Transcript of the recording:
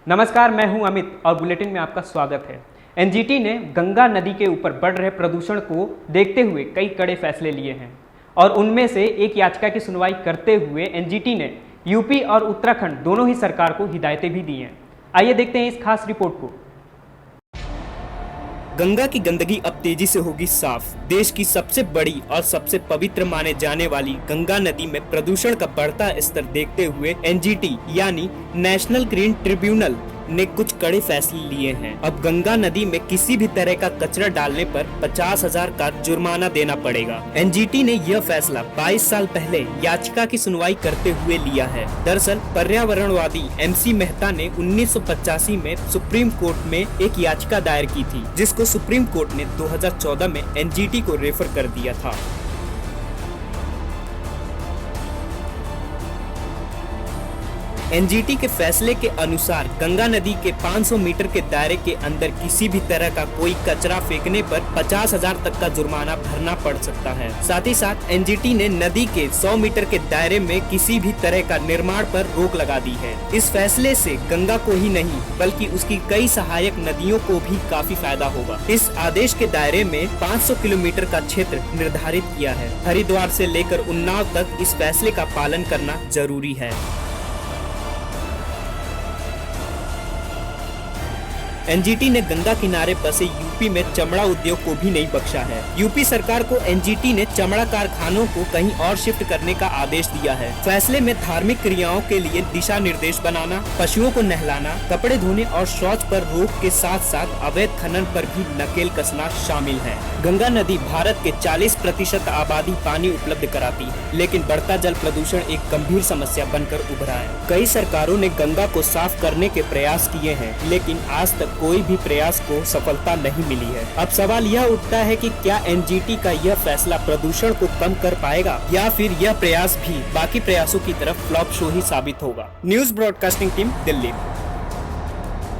नमस्कार, मैं हूं अमित और बुलेटिन में आपका स्वागत है। एनजीटी ने गंगा नदी के ऊपर बढ़ रहे प्रदूषण को देखते हुए कई कड़े फैसले लिए हैं और उनमें से एक याचिका की सुनवाई करते हुए एनजीटी ने यूपी और उत्तराखंड दोनों ही सरकार को हिदायतें भी दी हैं। आइए देखते हैं इस खास रिपोर्ट को। गंगा की गंदगी अब तेजी से होगी साफ। देश की सबसे बड़ी और सबसे पवित्र माने जाने वाली गंगा नदी में प्रदूषण का बढ़ता स्तर देखते हुए एनजीटी यानी नेशनल ग्रीन ट्रिब्यूनल ने कुछ कड़े फैसले लिए हैं। अब गंगा नदी में किसी भी तरह का कचरा डालने पर 50,000 का जुर्माना देना पड़ेगा। एनजीटी ने यह फैसला 22 साल पहले याचिका की सुनवाई करते हुए लिया है। दरअसल पर्यावरणवादी एमसी मेहता ने 1985 में सुप्रीम कोर्ट में एक याचिका दायर की थी, जिसको सुप्रीम कोर्ट ने 2014 में एनजीटी को रेफर कर दिया था। एनजीटी के फैसले के अनुसार गंगा नदी के 500 मीटर के दायरे के अंदर किसी भी तरह का कोई कचरा फेंकने पर 50,000 तक का जुर्माना भरना पड़ सकता है। साथ ही साथ एनजीटी ने नदी के 100 मीटर के दायरे में किसी भी तरह का निर्माण पर रोक लगा दी है। इस फैसले से गंगा को ही नहीं बल्कि उसकी कई सहायक नदियों को भी काफी फायदा होगा। इस आदेश के दायरे में 500 किलोमीटर का क्षेत्र निर्धारित किया है। हरिद्वार से लेकर उन्नाव तक इस फैसले का पालन करना जरूरी है। एनजीटी ने गंगा किनारे बसे यूपी में चमड़ा उद्योग को भी नहीं बख्शा है। यूपी सरकार को एनजीटी ने चमड़ा कारखानों को कहीं और शिफ्ट करने का आदेश दिया है। फैसले में धार्मिक क्रियाओं के लिए दिशा निर्देश बनाना, पशुओं को नहलाना, कपड़े धोने और शौच पर रोक के साथ साथ अवैध खनन पर भी नकेल कसना शामिल है। गंगा नदी भारत के 40% आबादी पानी उपलब्ध कराती है, लेकिन बढ़ता जल प्रदूषण एक गंभीर समस्या बनकर उभरा है। कई सरकारों ने गंगा को साफ करने के प्रयास किए हैं, लेकिन आज तक कोई भी प्रयास को सफलता नहीं मिली है। अब सवाल यह उठता है कि क्या एनजीटी का यह फैसला प्रदूषण को कम कर पाएगा या फिर यह प्रयास भी बाकी प्रयासों की तरफ फ्लॉप शो ही साबित होगा। News broadcasting team, Delhi.